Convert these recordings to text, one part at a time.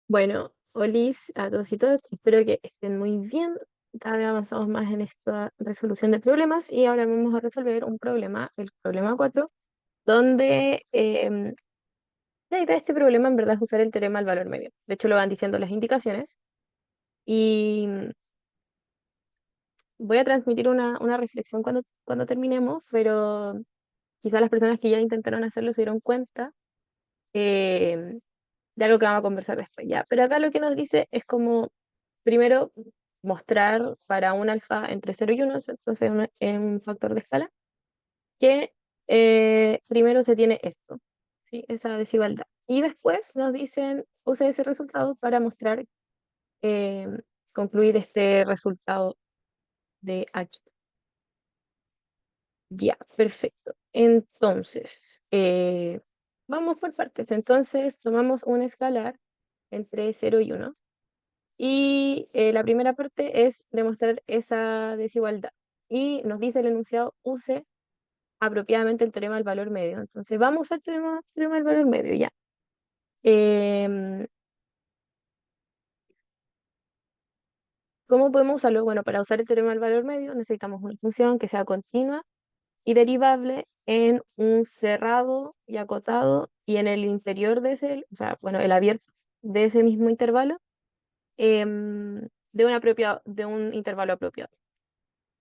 Bueno, Olis, a todos y todas, espero que estén muy bien. Cada vez avanzamos más en esta resolución de problemas y ahora vamos a resolver un problema, el problema 4, donde la idea de este problema en verdad es usar el teorema del valor medio. De hecho, lo van diciendo las indicaciones y voy a transmitir una reflexión cuando terminemos, pero quizás las personas que ya intentaron hacerlo se dieron cuenta eh, de algo que vamos a conversar después, ya. Pero acá lo que nos dice es como primero, mostrar para un alfa entre 0 y 1, entonces es un factor de escala, que primero se tiene esto, ¿sí? Esa desigualdad. Y después nos dicen, use ese resultado para mostrar, eh, concluir este resultado de aquí. Ya, perfecto. Entonces, vamos por partes. Entonces, tomamos un escalar entre 0 y 1. Y la primera parte es demostrar esa desigualdad. Y nos dice el enunciado, use apropiadamente el teorema del valor medio. Entonces, vamos al teorema del valor medio, ya. Em, ¿Cómo podemos usarlo? Bueno, para usar el teorema del valor medio necesitamos una función que sea continua y derivable en un cerrado y acotado y en el interior de ese, o sea, bueno, el abierto de ese mismo intervalo, de un intervalo apropiado.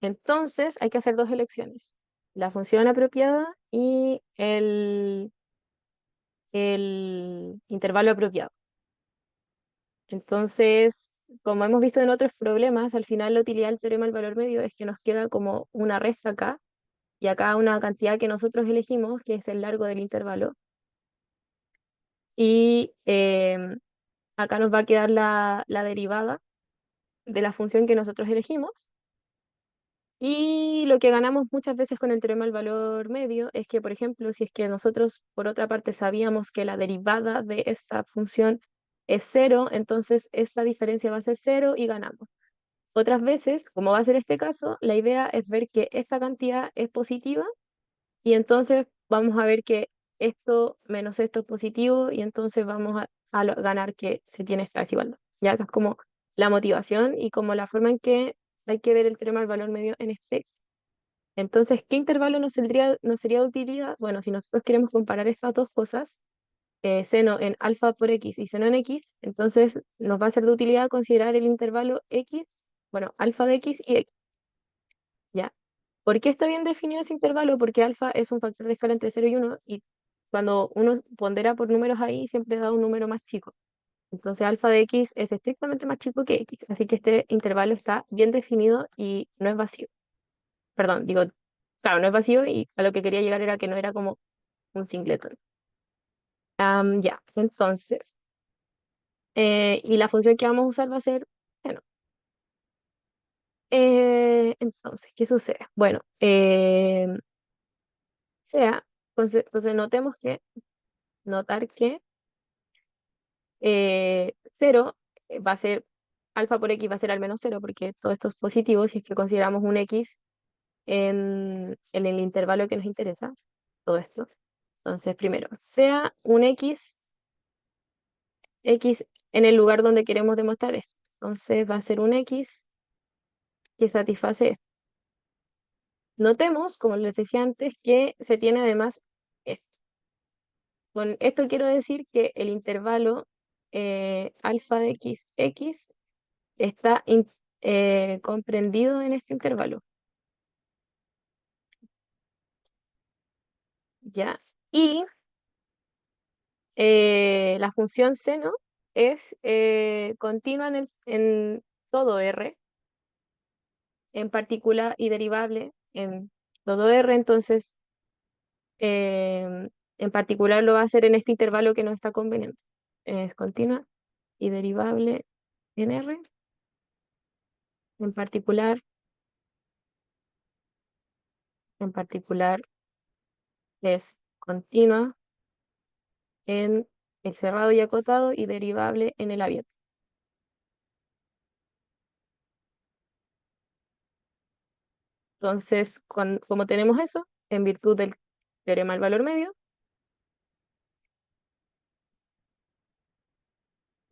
Entonces hay que hacer dos elecciones, la función apropiada y el intervalo apropiado. Entonces, como hemos visto en otros problemas, al final la utilidad del teorema del valor medio es que nos queda como una resta acá y acá una cantidad que nosotros elegimos, que es el largo del intervalo. Y acá nos va a quedar la derivada de la función que nosotros elegimos. Y lo que ganamos muchas veces con el teorema del valor medio es que, por ejemplo, si es que nosotros, por otra parte, sabíamos que la derivada de esta función es 0, entonces esta diferencia va a ser 0 y ganamos. Otras veces, como va a ser este caso, la idea es ver que esta cantidad es positiva y entonces vamos a ver que esto menos esto es positivo y entonces vamos a ganar que se tiene esta desigualdad. Ya esa es como la motivación y como la forma en que hay que ver el teorema del valor medio en este. Entonces, ¿qué intervalo nos sería de utilidad? Bueno, si nosotros queremos comparar estas dos cosas, seno en alfa por x y seno en x, entonces nos va a ser de utilidad considerar el intervalo x, bueno, alfa de x y x, ¿ya? ¿Por qué está bien definido ese intervalo? Porque alfa es un factor de escala entre 0 y 1 y cuando uno pondera por números ahí siempre da un número más chico. Entonces alfa de x es estrictamente más chico que x, así que este intervalo está bien definido y no es vacío. Perdón, digo, claro, no es vacío y a lo que quería llegar era que no era como un singleton. Ya, entonces, y la función que vamos a usar va a ser, bueno, entonces, ¿qué sucede? Bueno, sea, entonces notar que 0 va a ser, alfa por x va a ser al menos 0 porque todo esto es positivo si es que consideramos un x en el intervalo que nos interesa, todo esto. Entonces, primero, sea un x en el lugar donde queremos demostrar esto. Entonces va a ser un x que satisface esto. Notemos, como les decía antes, que se tiene además esto. Con esto quiero decir que el intervalo alfa de x está comprendido en este intervalo, ¿ya? Y la función seno es continua en todo R, en particular y derivable en todo R, entonces en particular lo va a hacer en este intervalo que no está conveniente. Es continua y derivable en R, en particular, en particular es continua en el cerrado y acotado y derivable en el abierto. Entonces, como tenemos eso, en virtud del teorema del valor medio,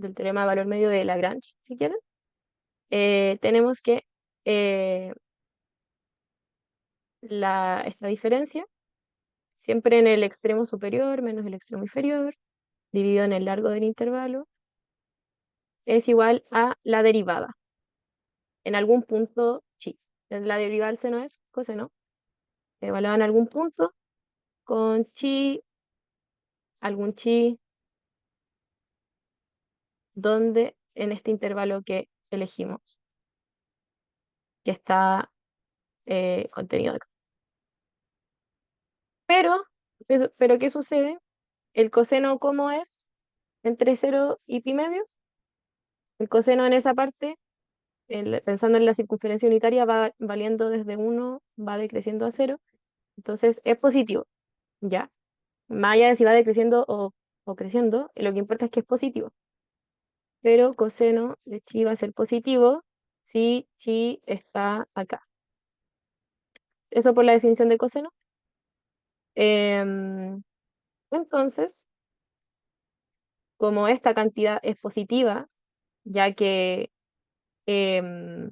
del teorema de valor medio de Lagrange, si quieren, tenemos que eh, esta diferencia, siempre en el extremo superior menos el extremo inferior, dividido en el largo del intervalo, es igual a la derivada. En algún punto chi. La derivada del seno es coseno, evaluada en algún punto con chi, algún chi, donde en este intervalo que elegimos, que está contenido acá. Pero, pero ¿qué sucede? El coseno, ¿cómo es? Entre 0 y pi medios. El coseno en esa parte, pensando en la circunferencia unitaria, va valiendo desde 1, va decreciendo a 0. Entonces es positivo, ¿ya? Más allá de si va decreciendo o creciendo, lo que importa es que es positivo. Pero coseno de chi va a ser positivo si chi está acá. Eso por la definición de coseno. Em, entonces, como esta cantidad es positiva, ya que em,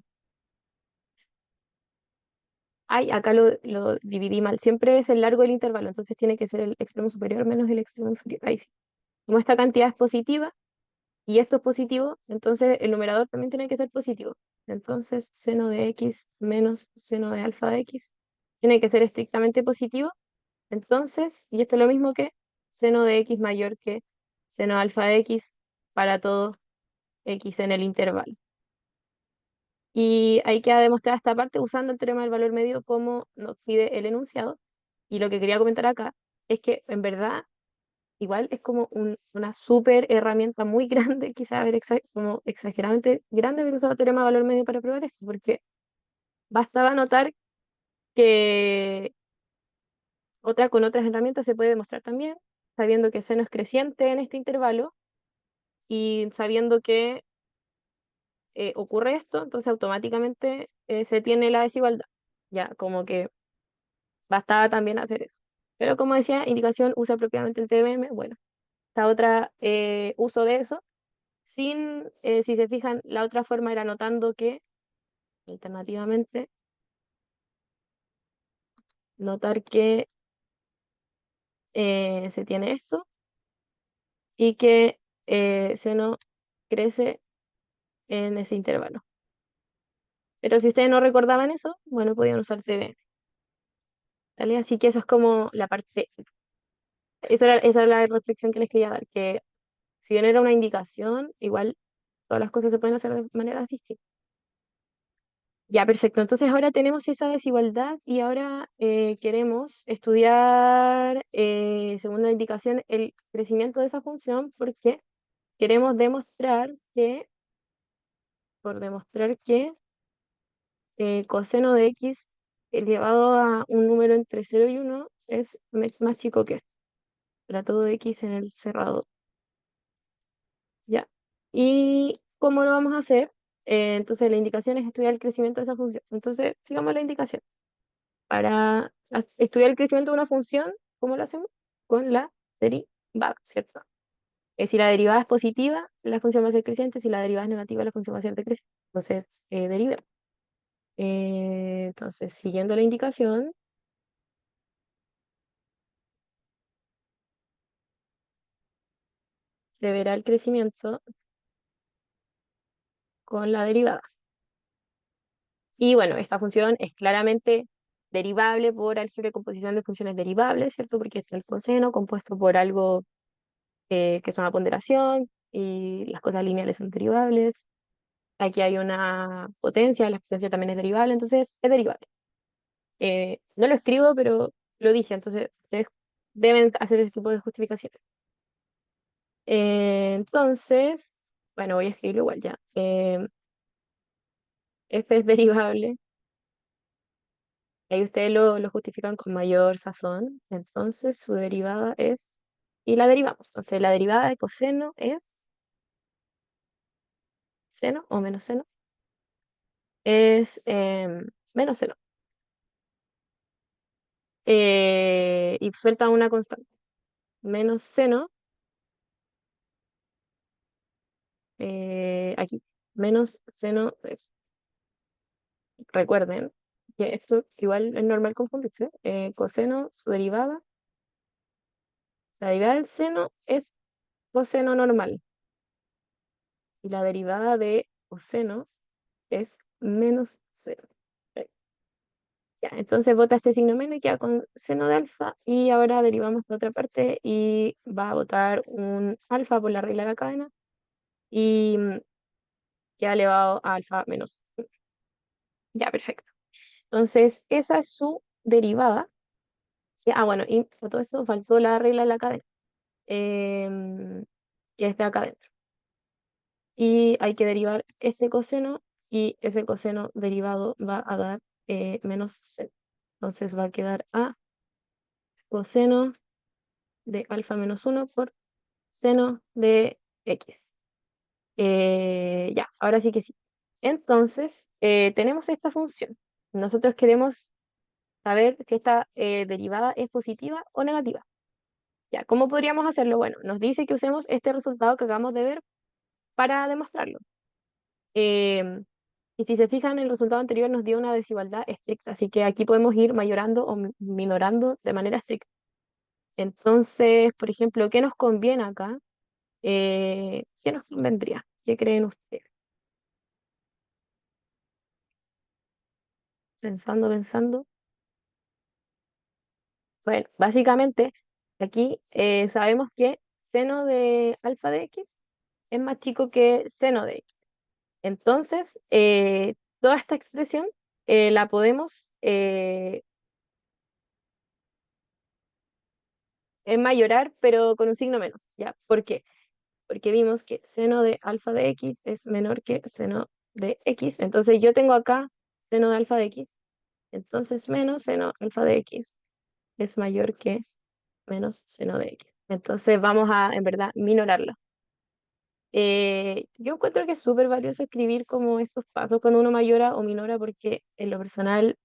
ay, acá lo dividí mal. Siempre es el largo del intervalo, entonces tiene que ser el extremo superior menos el extremo inferior. Ahí sí. Como esta cantidad es positiva y esto es positivo, entonces el numerador también tiene que ser positivo. Entonces, seno de x menos seno de alfa de x tiene que ser estrictamente positivo. Entonces, y esto es lo mismo que seno de x mayor que seno de alfa de x para todo x en el intervalo. Y ahí queda demostrada esta parte usando el teorema del valor medio como nos pide el enunciado. Y lo que quería comentar acá es que en verdad igual es como una súper herramienta muy grande, quizás como exageradamente grande haber usado el teorema del valor medio para probar esto, porque bastaba notar que con otras herramientas se puede demostrar también, sabiendo que seno es creciente en este intervalo y sabiendo que ocurre esto, entonces automáticamente se tiene la desigualdad. Ya, como que bastaba también hacer eso. Pero como decía, indicación usa propiamente el TBM. Bueno, esta otra uso de eso, sin, si se fijan, la otra forma era notando que, alternativamente, notar que se tiene esto y que seno crece en ese intervalo. Pero si ustedes no recordaban eso, bueno, podían usar TBM. ¿Vale? Así que eso es como la parte, esa era la reflexión que les quería dar, que si bien era una indicación, igual todas las cosas se pueden hacer de maneras distintas. Ya, perfecto. Entonces ahora tenemos esa desigualdad y ahora queremos estudiar, según la indicación, el crecimiento de esa función porque queremos demostrar que, por demostrar que coseno de x elevado a un número entre 0 y 1 es más chico que esto, para todo x en el cerrado. Ya. ¿Y cómo lo vamos a hacer? Entonces la indicación es estudiar el crecimiento de esa función. Entonces, sigamos la indicación. Para estudiar el crecimiento de una función, ¿cómo lo hacemos? Con la derivada, ¿cierto? Si la derivada es positiva, la función va a ser creciente; si la derivada es negativa, la función va a ser decreciente. Entonces, derivar. Entonces, siguiendo la indicación, se verá el crecimiento con la derivada. Y bueno, esta función es claramente derivable por álgebra de composición de funciones derivables, ¿cierto? Porque es el coseno compuesto por algo que es una ponderación y las cosas lineales son derivables. Aquí hay una potencia, la potencia también es derivable, entonces es derivable. No lo escribo, pero lo dije, entonces ustedes deben hacer ese tipo de justificaciones. Entonces, bueno, voy a escribirlo igual ya. F es derivable. Ahí ustedes lo justifican con mayor sazón. Entonces su derivada es, y la derivamos. Entonces la derivada de coseno es seno o menos seno. Es menos seno. Y suelta una constante. Menos seno aquí, menos seno de eso. Recuerden que esto igual es normal confundirse. Coseno, su derivada, la derivada del seno es coseno normal y la derivada de coseno es menos seno. Ok. Ya, entonces bota este signo menos y queda con seno de alfa y ahora derivamos de otra parte y va a botar un alfa por la regla de la cadena y queda elevado a alfa menos. Ya, perfecto. Entonces esa es su derivada. Bueno, y por todo esto faltó la regla de la cadena, em, que es de acá adentro. Y hay que derivar este coseno y ese coseno derivado va a dar menos seno. Entonces va a quedar a coseno de alfa menos uno por seno de x. Ya, ahora sí que sí. Entonces, tenemos esta función. Nosotros queremos saber si esta derivada es positiva o negativa. Ya, ¿cómo podríamos hacerlo? Bueno, nos dice que usemos este resultado que acabamos de ver para demostrarlo. Em, y si se fijan, el resultado anterior nos dio una desigualdad estricta, así que aquí podemos ir mayorando o minorando de manera estricta. Entonces, por ejemplo, ¿qué nos conviene acá? ¿Qué nos convendría? ¿Qué creen ustedes? Pensando, pensando. Bueno, básicamente aquí sabemos que seno de alfa de x es más chico que seno de x. Entonces, toda esta expresión la podemos mayorar, pero con un signo menos. ¿Ya? ¿Por qué? Porque vimos que seno de alfa de x es menor que seno de x. Entonces yo tengo acá seno de alfa de x. Entonces menos seno alfa de x es mayor que menos seno de x. Entonces vamos a, en verdad, minorarlo. Yo encuentro que es súper valioso escribir como estos pasos cuando uno mayora o minora porque en lo personal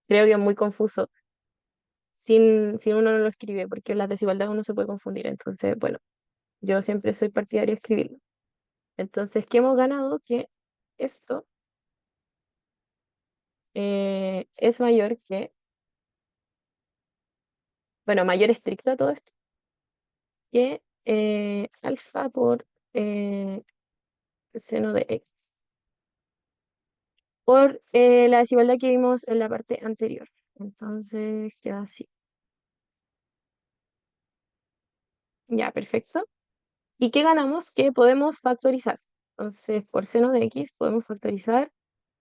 creo que es muy confuso si uno no lo escribe porque las desigualdades uno se puede confundir. Entonces, bueno, yo siempre soy partidario de escribirlo. Entonces, ¿qué hemos ganado? Que esto es mayor que, bueno, mayor estricto a todo esto, que alfa por seno de x, por la desigualdad que vimos en la parte anterior. Entonces, queda así. Ya, perfecto. ¿Y qué ganamos? Que podemos factorizar. Entonces, por seno de x podemos factorizar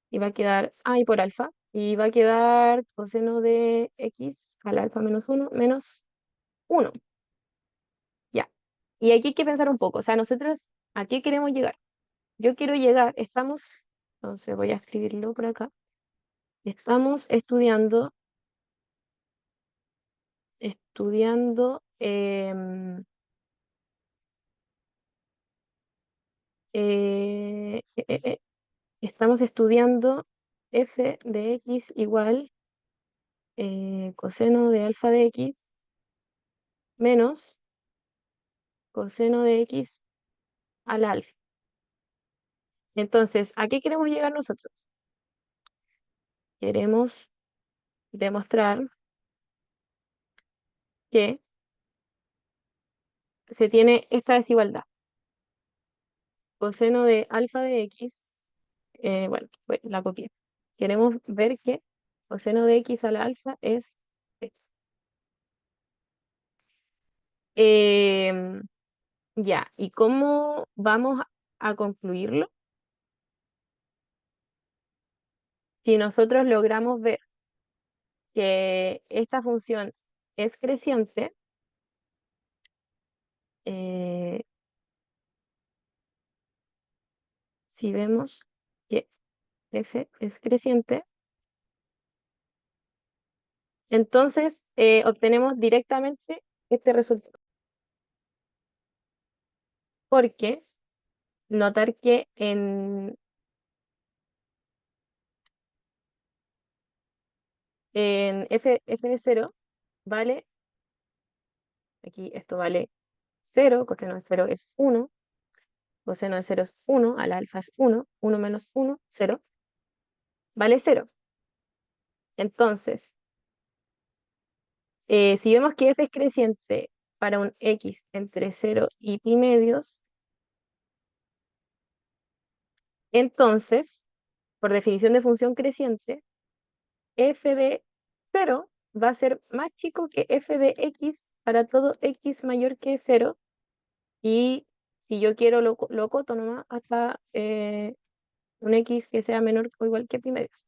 y va a quedar a y por alfa. Y va a quedar coseno de x al alfa menos uno menos uno. Ya. Y aquí hay que pensar un poco. O sea, nosotros, ¿a qué queremos llegar? Yo quiero llegar, entonces voy a escribirlo por acá. Estamos estudiando, eh, eh, eh, eh, estamos estudiando f de x igual coseno de alfa de x menos coseno de x al alfa. Entonces, ¿a qué queremos llegar nosotros? Queremos demostrar que se tiene esta desigualdad. Coseno de alfa de x, bueno, la copié. Queremos ver que coseno de x a la alfa es esto. Em, ya, ¿y cómo vamos a concluirlo? Si nosotros logramos ver que esta función es creciente, eh, si vemos que f es creciente, entonces obtenemos directamente este resultado. Porque notar que en f de 0 vale, aquí esto vale 0, coseno de 0 es 1, coseno de 0 es 1, al alfa es 1, 1 menos 1, 0, vale 0. Entonces, si vemos que f es creciente para un x entre 0 y pi medios, entonces, por definición de función creciente, f de 0 va a ser más chico que f de x para todo x mayor que 0. Y si yo quiero lo coto nomás hasta un x que sea menor o igual que pi medios.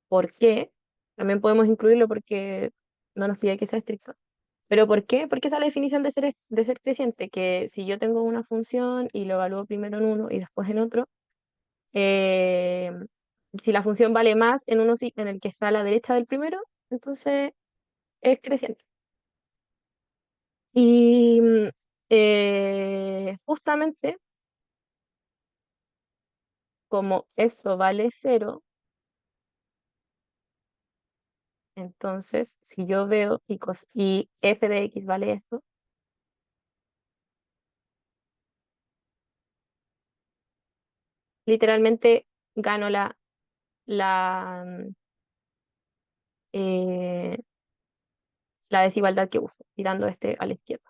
¿Por qué? También podemos incluirlo porque no nos pide que sea estricto. ¿Pero por qué? Porque esa es la definición de ser creciente, que si yo tengo una función y lo evalúo primero en uno y después en otro, eh, si la función vale más en uno en el que está a la derecha del primero, entonces es creciente. Y justamente como esto vale cero, entonces si yo veo y f de x vale esto, literalmente gano la, eh, la desigualdad que busco, tirando este a la izquierda.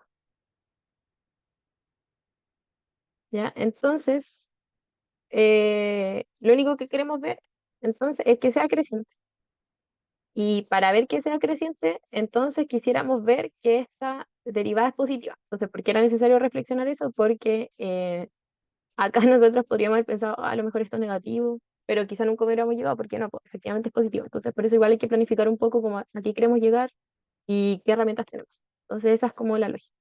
¿Ya? Entonces, lo único que queremos ver, entonces, es que sea creciente. Y para ver que sea creciente, entonces quisiéramos ver que esta derivada es positiva. Entonces, ¿por qué era necesario reflexionar eso? Porque acá nosotros podríamos haber pensado, "Ah, a lo mejor esto es negativo, pero quizá nunca hubiéramos llegado, porque no, pues, efectivamente es positivo. Entonces, por eso igual hay que planificar un poco como a qué queremos llegar y qué herramientas tenemos. Entonces, esa es como la lógica.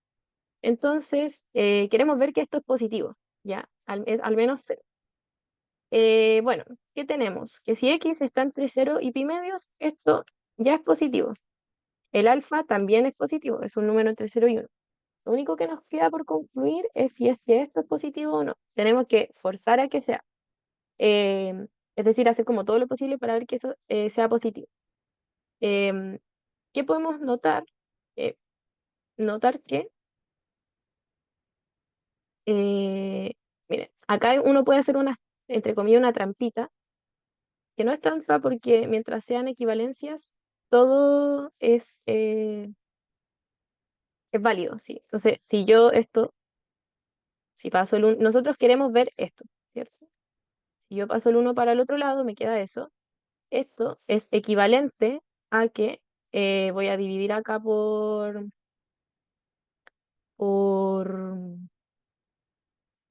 Entonces, queremos ver que esto es positivo, ¿ya? Al menos cero. Bueno, ¿qué tenemos? Que si x está entre cero y pi medios, esto ya es positivo. El alfa también es positivo, es un número entre cero y uno. Lo único que nos queda por concluir es si es que esto es positivo o no. Tenemos que forzar a que sea. Es decir, hacer como todo lo posible para ver que eso sea positivo. Em, ¿Qué podemos notar? Eh, Notar que, eh, miren, acá uno puede hacer una, entre comillas, una trampita, que no es trampa porque mientras sean equivalencias, todo es válido, ¿sí? Entonces, si yo esto, si paso nosotros queremos ver esto, ¿cierto? Si yo paso el uno para el otro lado, me queda eso. Esto es equivalente a que voy a dividir acá por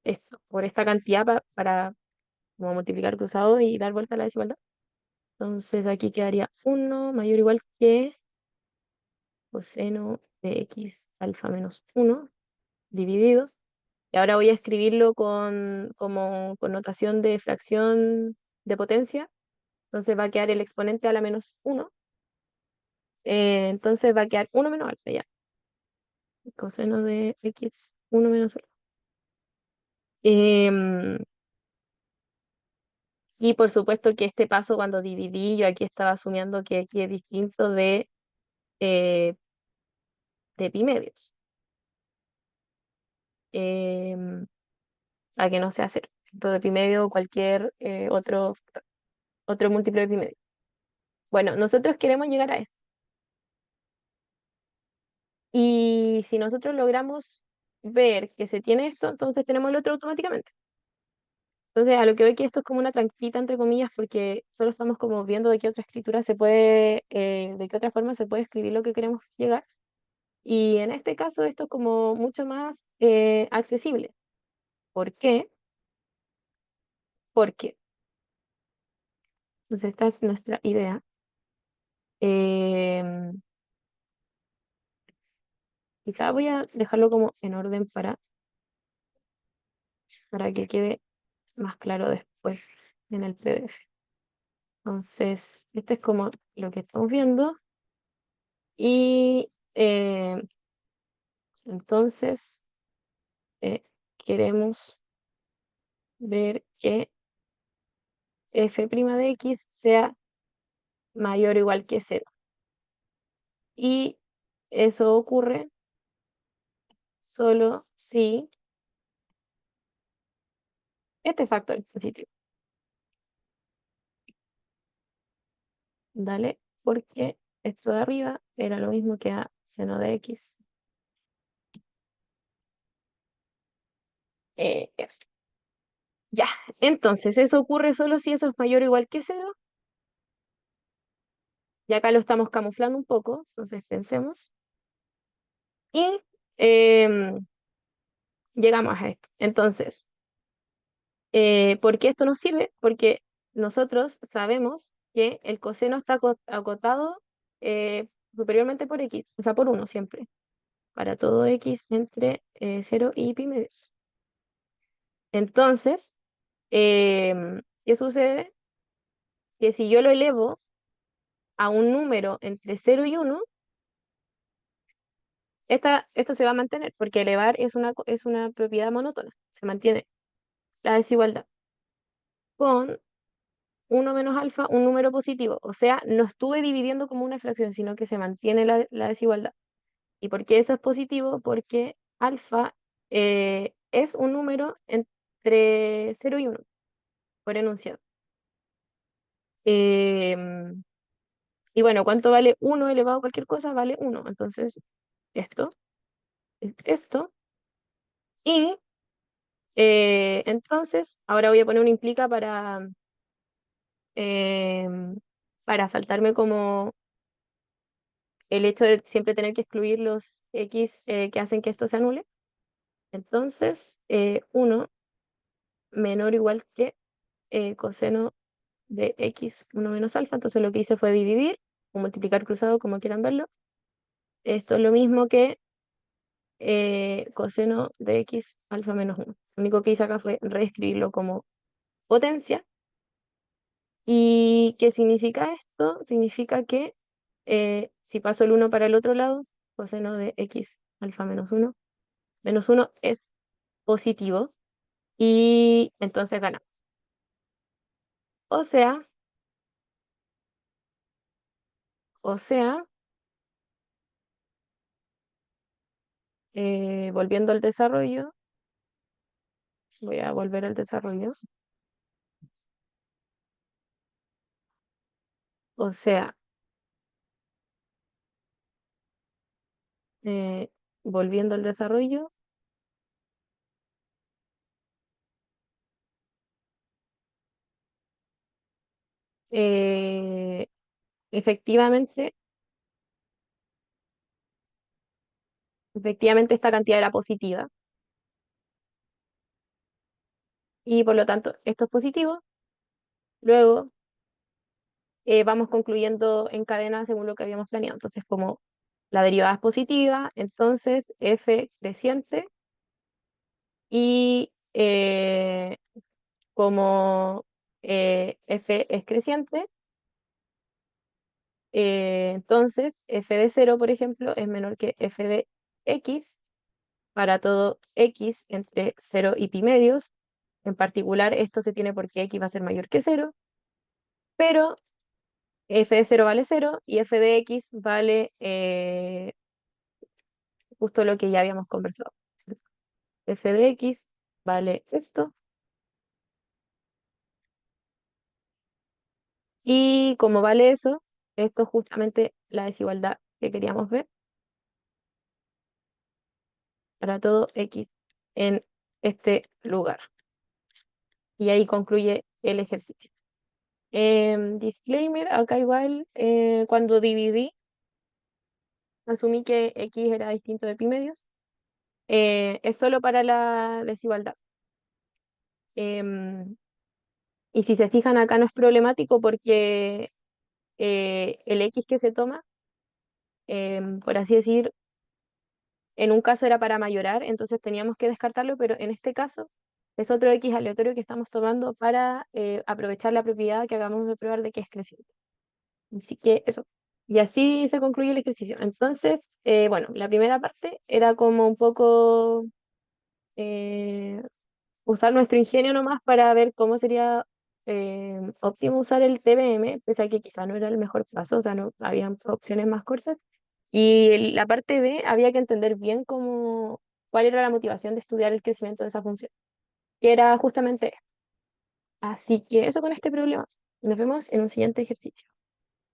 esto, por esta cantidad para como multiplicar cruzado y dar vuelta a la desigualdad. Entonces aquí quedaría 1 mayor o igual que coseno de x alfa menos 1 dividido. Y ahora voy a escribirlo como con notación de fracción de potencia. Entonces va a quedar el exponente a la menos 1. Entonces va a quedar 1 menos alfa ya. Coseno de x 1 menos alfa. Em, y por supuesto que este paso cuando dividí, yo aquí estaba asumiendo que aquí es distinto eh, de pi medios. Em, a que no sea cero. De pi medio o cualquier otro múltiplo de pi medio. Bueno, nosotros queremos llegar a eso. Y si nosotros logramos ver que se tiene esto, entonces tenemos el otro automáticamente. Entonces, a lo que veo que esto es como una tranquita, entre comillas, porque solo estamos como viendo de qué otra escritura de qué otra forma se puede escribir lo que queremos llegar. Y en este caso, esto es como mucho más accesible. ¿Por qué? Porque, entonces, esta es nuestra idea. Em, Quizá voy a dejarlo como en orden para que quede más claro después en el PDF. Entonces, este es como lo que estamos viendo. Y entonces queremos ver que f' de x sea mayor o igual que cero. Y eso ocurre solo si Este factor es positivo. Dale, porque esto de arriba era lo mismo que a seno de x. Eso. Ya, entonces eso ocurre solo si eso es mayor o igual que cero. Y acá lo estamos camuflando un poco, entonces pensemos. Y llegamos a esto. Entonces, ¿por qué esto nos sirve? Porque nosotros sabemos que el coseno está acotado superiormente por x, o sea, por uno siempre, para todo x entre 0 y pi medios. Entonces, ¿qué sucede? Que si yo lo elevo a un número entre 0 y 1, esto se va a mantener, porque elevar es una propiedad monótona, se mantiene la desigualdad con uno menos alfa, un número positivo. O sea, no estuve dividiendo como una fracción, sino que se mantiene la desigualdad. ¿Y por qué eso es positivo? Porque alfa es un número entre 0 y 1 por enunciado. Em, y bueno, ¿cuánto vale uno elevado a cualquier cosa? Vale uno. Entonces, esto es esto. Y entonces, ahora voy a poner un implica em, para saltarme como el hecho de siempre tener que excluir los x que hacen que esto se anule. Entonces, 1 menor o igual que coseno de x 1 menos alfa. Entonces lo que hice fue dividir o multiplicar cruzado, como quieran verlo. Esto es lo mismo que coseno de x alfa menos 1. Lo único que hice acá fue reescribirlo como potencia. ¿Y qué significa esto? Significa que si paso el uno para el otro lado, coseno de x alfa menos uno es positivo y entonces ganamos. O sea, o sea, volviendo al desarrollo, voy a volver al desarrollo. O sea, eh, volviendo al desarrollo, eh, efectivamente, efectivamente esta cantidad era positiva y por lo tanto esto es positivo. Luego vamos concluyendo en cadena según lo que habíamos planeado. Entonces, como la derivada es positiva, entonces f creciente y como f es creciente, entonces f de cero, por ejemplo, es menor que f de x para todo x entre cero y pi medios. En particular, esto se tiene porque x va a ser mayor que cero, pero f de cero vale cero y f de x vale justo lo que ya habíamos conversado. F de x vale esto. Y como vale eso, esto es justamente la desigualdad que queríamos ver para todo x en este lugar. Y ahí concluye el ejercicio. Disclaimer, acá igual, cuando dividí, asumí que x era distinto de pi medios. Es solo para la desigualdad. Em, y si se fijan acá no es problemático porque el x que se toma, por así decir, en un caso era para mayorar, entonces teníamos que descartarlo, pero en este caso es otro x aleatorio que estamos tomando para aprovechar la propiedad que acabamos de probar de que es creciente. Así que eso. Y así se concluye el ejercicio. Entonces, bueno, la primera parte era como un poco eh, usar nuestro ingenio nomás para ver cómo sería óptimo usar el TBM, pese a que quizá no era el mejor paso, o sea, no habían opciones más cortas. Y la parte B había que entender bien cuál era la motivación de estudiar el crecimiento de esa función, que era justamente esto. Así que eso con este problema. Nos vemos en un siguiente ejercicio.